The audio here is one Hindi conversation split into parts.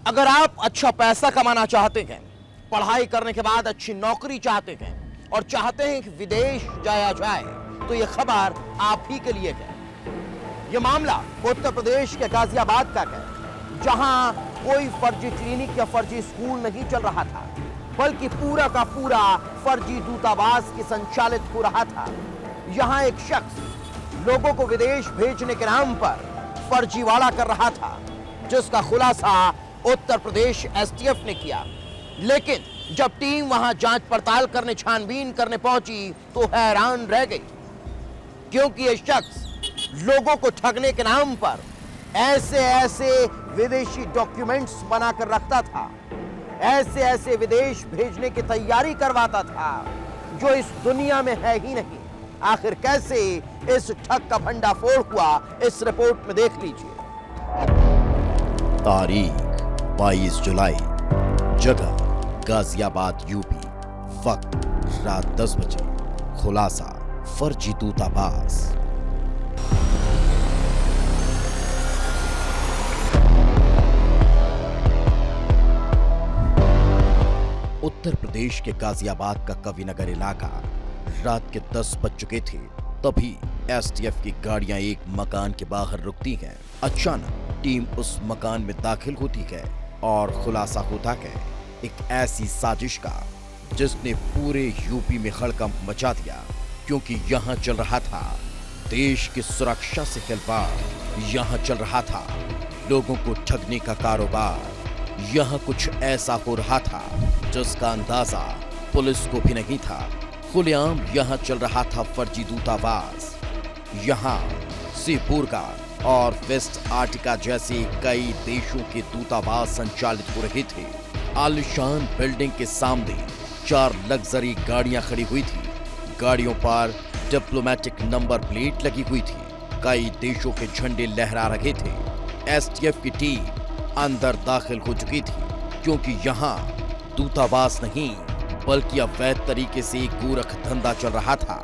अगर आप अच्छा पैसा कमाना चाहते हैं, पढ़ाई करने के बाद अच्छी नौकरी चाहते हैं और चाहते हैं कि विदेश जाया जाए, तो यह खबर आप ही के लिए है। यह मामला उत्तर प्रदेश के गाजियाबाद का है, जहां कोई फर्जी क्लिनिक या फर्जी स्कूल नहीं चल रहा था, बल्कि पूरा का पूरा फर्जी दूतावास की संचालित हो रहा था। यहां एक शख्स लोगों को विदेश भेजने के नाम पर फर्जीवाड़ा कर रहा था, जिसका खुलासा उत्तर प्रदेश एसटीएफ ने किया। लेकिन जब टीम वहां जांच पड़ताल करने, छानबीन करने पहुंची तो हैरान रह गई, क्योंकि यह शख्स लोगों को ठगने के नाम पर ऐसे ऐसे विदेशी डॉक्यूमेंट्स बनाकर रखता था, ऐसे ऐसे विदेश भेजने की तैयारी करवाता था, जो इस दुनिया में है ही नहीं। आखिर कैसे इस ठग का भंडाफोड़ हुआ, इस रिपोर्ट में देख लीजिए। तारीख 22 जुलाई, जगह गाजियाबाद यूपी, वक्त रात 10 बजे। खुलासा फर्जी दूतावास। उत्तर प्रदेश के गाजियाबाद का कविनगर इलाका। रात के 10 बज चुके थे, तभी एसटीएफ की गाड़ियां एक मकान के बाहर रुकती हैं। अचानक टीम उस मकान में दाखिल होती है और खुलासा होता है एक ऐसी साजिश का जिसने पूरे यूपी में हड़कंप मचा दिया, क्योंकि यहाँ चल रहा था देश की सुरक्षा से खिलवाड़। यहाँ चल रहा था लोगों को ठगने का कारोबार। यहाँ कुछ ऐसा हो रहा था जिसका अंदाजा पुलिस को भी नहीं था। खुलेआम यहाँ चल रहा था फर्जी दूतावास। यहाँ सिपुरगा और वेस्ट आर्टिका जैसे कई देशों के दूतावास संचालित हो रहे थे। आलीशान बिल्डिंग के सामने 4 लग्जरी गाड़ियां खड़ी हुई थी। गाड़ियों पर डिप्लोमेटिक नंबर प्लेट लगी हुई थी। कई देशों के झंडे लहरा रहे थे। एसटीएफ की टीम अंदर दाखिल हो चुकी थी, क्योंकि यहाँ दूतावास नहीं बल्कि अवैध तरीके से गोरख धंधा चल रहा था।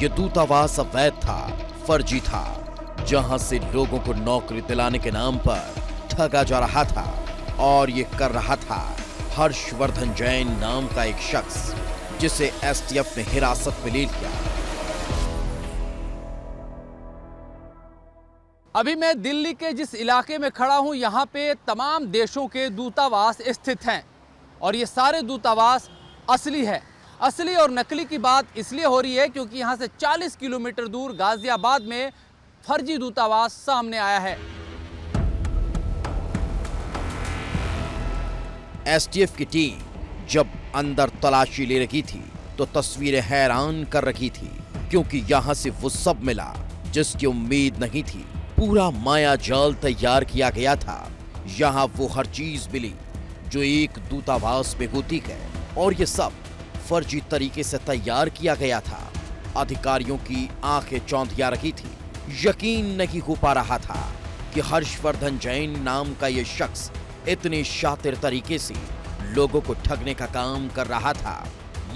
ये दूतावास अवैध था, फर्जी था, जहां से लोगों को नौकरी दिलाने के नाम पर ठगा जा रहा था। और ये कर रहा था हर्षवर्धन जैन नाम का एक शख्स, जिसे एसटीएफ ने हिरासत में ले लिया। अभी मैं दिल्ली के जिस इलाके में खड़ा हूं, यहाँ पे तमाम देशों के दूतावास स्थित हैं और ये सारे दूतावास असली है। असली और नकली की बात इसलिए हो रही है क्योंकि यहाँ से 40 किलोमीटर दूर गाजियाबाद में फर्जी दूतावास सामने आया है। एसटीएफ की टीम जब अंदर तलाशी ले रही थी तो तस्वीरें हैरान कर रही थी, क्योंकि यहाँ से वो सब मिला जिसकी उम्मीद नहीं थी। पूरा माया जाल तैयार किया गया था। यहाँ वो हर चीज मिली जो एक दूतावास में होती है, और ये सब फर्जी तरीके से तैयार किया गया था। अधिकारियों की आंखें चौंधिया रही थी। यकीन नहीं हो पा रहा था कि हर्षवर्धन जैन नाम का ये शख्स इतने शातिर तरीके से लोगों को ठगने का काम कर रहा था।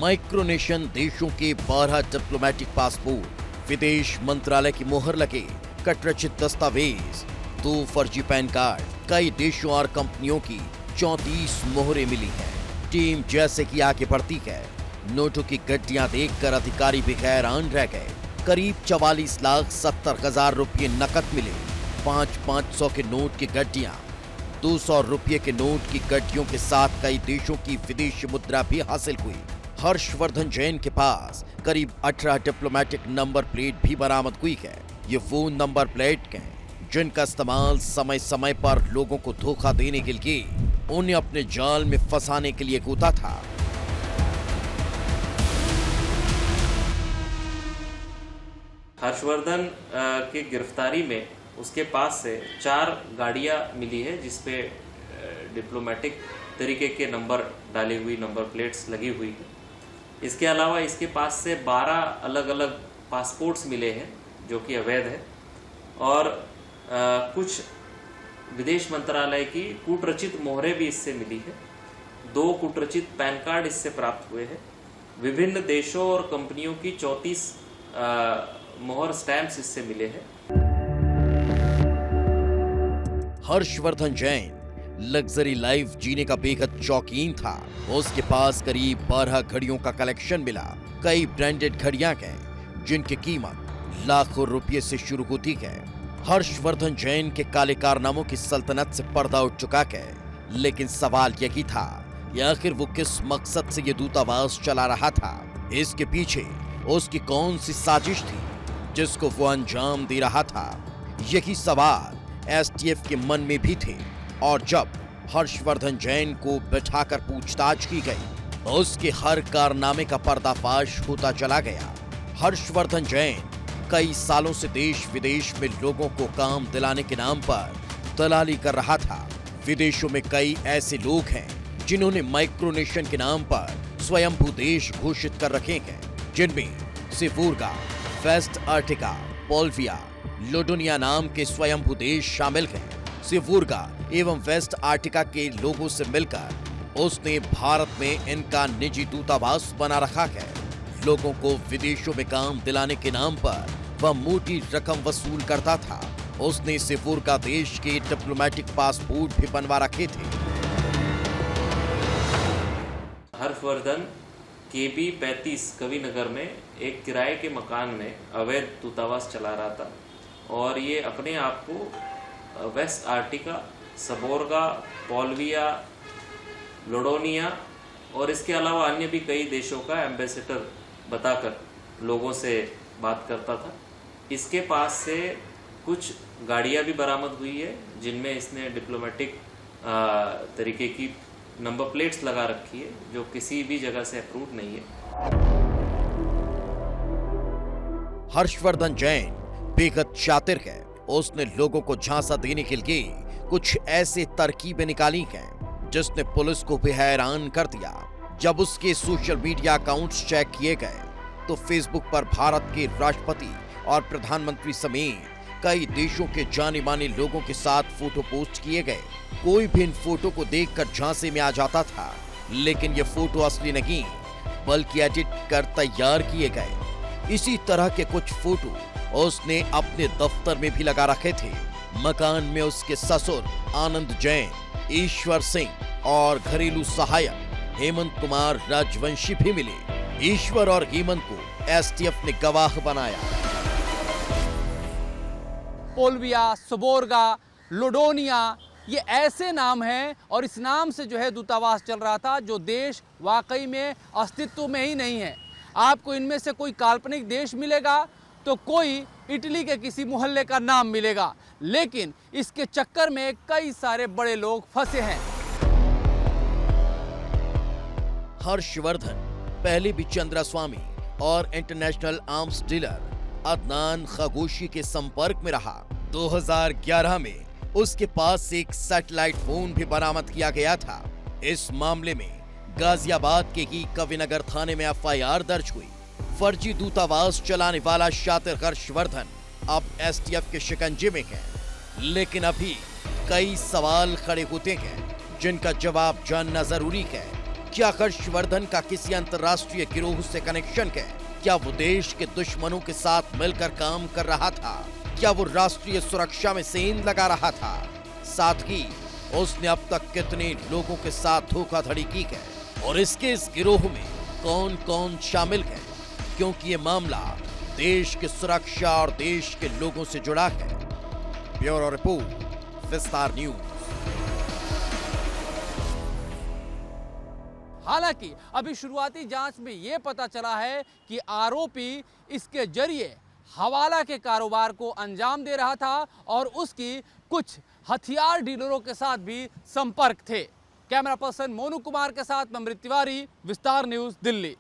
माइक्रोनेशियन देशों के 12 डिप्लोमेटिक पासपोर्ट, विदेश मंत्रालय की मोहर लगे कटरचित दस्तावेज, 2 फर्जी पैन कार्ड, कई देशों और कंपनियों की 34 मोहरें मिली हैं। टीम जैसे कि आगे बढ़ती है, नोटों की गड्डियां देखकर अधिकारी भी हैरान रह गए। करीब 44,70,000 रुपये नकद मिले। 500 के नोट की गड्डियां, 200 रुपये के नोट की गड्डियों के साथ कई देशों की विदेशी मुद्रा भी हासिल हुई। हर्षवर्धन जैन के पास करीब 18 डिप्लोमेटिक नंबर प्लेट भी बरामद हुई है। ये वो नंबर प्लेट हैं जिनका इस्तेमाल समय समय पर लोगों को धोखा देने के लिए, उन्हें अपने जाल में फंसाने के लिए होता था। हर्षवर्धन की गिरफ्तारी में उसके पास से 4 गाड़ियां मिली है, जिसपे डिप्लोमेटिक तरीके के नंबर डाली हुई नंबर प्लेट्स लगी हुई है। इसके अलावा इसके पास से 12 अलग अलग पासपोर्ट्स मिले हैं जो कि अवैध है, और कुछ विदेश मंत्रालय की कूटरचित मोहरें भी इससे मिली है। 2 कूटरचित पैन कार्ड इससे प्राप्त हुए हैं। विभिन्न देशों और कंपनियों की 34 मोहर स्टैम्प्स इससे मिले हैं। हर्षवर्धन जैन लग्जरी लाइफ जीने का बेहद शौकीन था। उसके पास करीब 12 घड़ियों का कलेक्शन मिला। कई ब्रांडेड घड़ियां हैं जिनकी कीमत लाखों रुपये से शुरू होती है। हर्षवर्धन जैन के काले कारनामों की सल्तनत से पर्दा उठ चुका है, लेकिन सवाल यही था कि आखिर वो किस मकसद से ये दूतावास चला रहा था। इसके पीछे उसकी कौन सी साजिश थी जिसको वो अंजाम दे रहा था। यही सवाल एसटीएफ के मन में भी थे, और जब हर्षवर्धन जैन को बैठाकर पूछताछ की गई तो उसके हर कारनामे का पर्दाफाश होता चला गया। हर्षवर्धन जैन कई सालों से देश विदेश में लोगों को काम दिलाने के नाम पर दलाली कर रहा था। विदेशों में कई ऐसे लोग हैं जिन्होंने माइक्रोनेशन के नाम पर स्वयंभू देश घोषित कर रखे हैं, जिनमें सिवूरगा, वेस्ट आर्टिका, पोल्विया, लोडोनिया नाम के स्वयंभू देश शामिल हैं। सिवूरगा एवं वेस्ट आर्टिका के लोगों से मिलकर उसने भारत में इनका निजी दूतावास बना रखा है। लोगों को विदेशों में काम दिलाने के नाम पर वह मोटी रकम वसूल करता था। उसने सिवूरगा देश के डिप्लोमेटिक पासपोर्ट भी बनवा रखे थे। हर्षवर्धन KB 35 कविनगर में एक किराए के मकान में अवैध दूतावास चला रहा था, और ये अपने आप को वेस्ट आर्टिका, सबोरगा, पोल्विया, लोडोनिया और इसके अलावा अन्य भी कई देशों का एम्बेसडर बताकर लोगों से बात करता था। इसके पास से कुछ गाड़ियां भी बरामद हुई है जिनमें इसने डिप्लोमेटिक तरीके की नंबर प्लेट्स लगा रखी है, जो किसी भी जगह से अप्रूव नहीं है। हर्षवर्धन जैन बेहद शातिर है। उसने लोगों को झांसा देने के लिए कुछ ऐसे तरकीबें निकाली हैं जिसने पुलिस को भी हैरान कर दिया। जब उसके सोशल मीडिया अकाउंट्स चेक किए गए तो फेसबुक पर भारत के राष्ट्रपति और प्रधानमंत्री समेत कई देशों के जाने माने लोगों के साथ फोटो पोस्ट किए गए। कोई भी इन फोटो को देखकर झांसे में आ जाता था, लेकिन ये फोटो असली नहीं बल्कि एडिट कर तैयार किए गए। इसी तरह के कुछ फोटो उसने अपने दफ्तर में भी लगा रखे थे। मकान में उसके ससुर आनंद जैन, ईश्वर सिंह और घरेलू सहायक हेमंत कुमार राजवंशी भी मिले। ईश्वर और हेमंत को एसटीएफ ने गवाह बनाया। पोल्विया, सबोरगा, लोडोनिया, ये ऐसे नाम हैं, और इस नाम से जो है दूतावास चल रहा था, जो देश वाकई में अस्तित्व में ही नहीं है। आपको इनमें से कोई काल्पनिक देश मिलेगा तो कोई इटली के किसी मोहल्ले का नाम मिलेगा, लेकिन इसके चक्कर में कई सारे बड़े लोग फंसे हैं। हर्षवर्धन पहले भी चंद्रास्वामी और इंटरनेशनल आर्म्स डीलर अदनान खगोशी के संपर्क में रहा। 2011 में उसके पास से एक सैटेलाइट फोन भी बरामद किया गया था। इस मामले में गाजियाबाद के ही कविनगर थाने में एफआईआर दर्ज हुई। फर्जी दूतावास चलाने वाला शातिर हर्षवर्धन अब एसटीएफ के शिकंजे में है, लेकिन अभी कई सवाल खड़े होते हैं जिनका जवाब जानना जरूरी है। क्या हर्षवर्धन का किसी अंतर्राष्ट्रीय गिरोह से कनेक्शन है? क्या वो देश के दुश्मनों के साथ मिलकर काम कर रहा था? क्या वो राष्ट्रीय सुरक्षा में सेंध लगा रहा था? साथ ही उसने अब तक कितने लोगों के साथ धोखाधड़ी की है, और इसके इस गिरोह में कौन कौन शामिल है? क्योंकि ये मामला देश की सुरक्षा और देश के लोगों से जुड़ा है। ब्यूरो रिपोर्ट, विस्तार न्यूज। हालांकि अभी शुरुआती जांच में यह पता चला है कि आरोपी इसके जरिए हवाला के कारोबार को अंजाम दे रहा था, और उसकी कुछ हथियार डीलरों के साथ भी संपर्क थे। कैमरा पर्सन मोनू कुमार के साथ मैं अमृत तिवारी, विस्तार न्यूज, दिल्ली।